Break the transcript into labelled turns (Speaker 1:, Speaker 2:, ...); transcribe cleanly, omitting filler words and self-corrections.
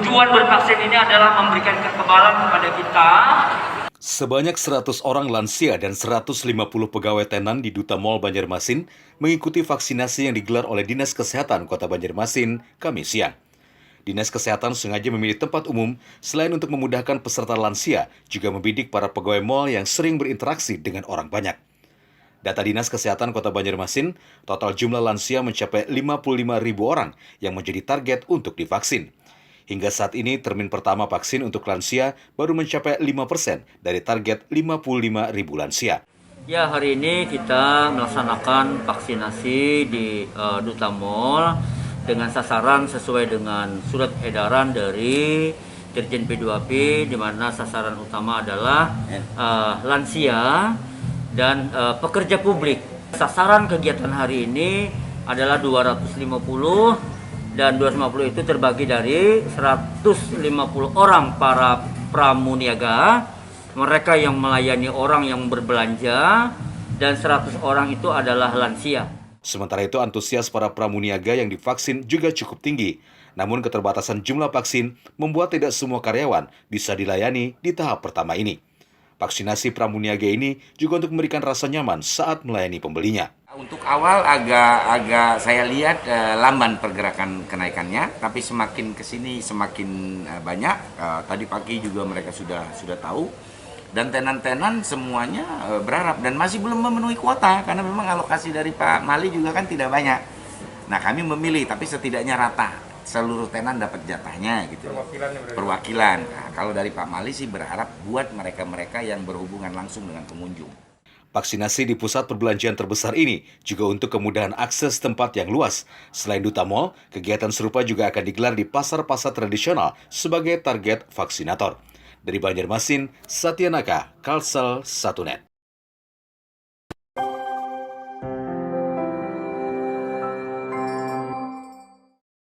Speaker 1: Tujuan bervaksin ini adalah memberikan kekebalan kepada kita.
Speaker 2: Sebanyak 100 orang lansia dan 150 pegawai tenan di Duta Mall Banjarmasin mengikuti vaksinasi yang digelar oleh Dinas Kesehatan Kota Banjarmasin Kamis siang. Dinas Kesehatan sengaja memilih tempat umum selain untuk memudahkan peserta lansia, juga membidik para pegawai mall yang sering berinteraksi dengan orang banyak. Data Dinas Kesehatan Kota Banjarmasin, total jumlah lansia mencapai 55.000 orang yang menjadi target untuk divaksin. Hingga saat ini, termin pertama vaksin untuk lansia baru mencapai 5% dari target 55.000 lansia.
Speaker 1: Ya, hari ini kita melaksanakan vaksinasi di Duta Mall dengan sasaran sesuai dengan surat edaran dari Dirjen P2P, di mana sasaran utama adalah lansia dan pekerja publik. Sasaran kegiatan hari ini adalah 250 dan 250 itu terbagi dari 150 orang para pramuniaga, mereka yang melayani orang yang berbelanja, dan 100 orang itu adalah lansia.
Speaker 2: Sementara itu, antusias para pramuniaga yang divaksin juga cukup tinggi. Namun keterbatasan jumlah vaksin membuat tidak semua karyawan bisa dilayani di tahap pertama ini. Vaksinasi pramuniaga ini juga untuk memberikan rasa nyaman saat melayani pembelinya.
Speaker 3: Untuk awal agak saya lihat lamban pergerakan kenaikannya, tapi semakin kesini semakin banyak. Tadi pagi juga mereka sudah tahu, dan tenan-tenan semuanya berharap dan masih belum memenuhi kuota karena memang alokasi dari Pak Mali juga kan tidak banyak. Nah, kami memilih, tapi setidaknya rata, seluruh tenan dapat jatahnya gitu. Perwakilan. Nah, kalau dari Pak Mali sih berharap buat mereka-mereka yang berhubungan langsung dengan pengunjung.
Speaker 2: Vaksinasi di pusat perbelanjaan terbesar ini juga untuk kemudahan akses tempat yang luas. Selain Duta Mall, kegiatan serupa juga akan digelar di pasar-pasar tradisional sebagai target vaksinator. Dari Banjarmasin, Satya Naka, Kalsel, Satunet.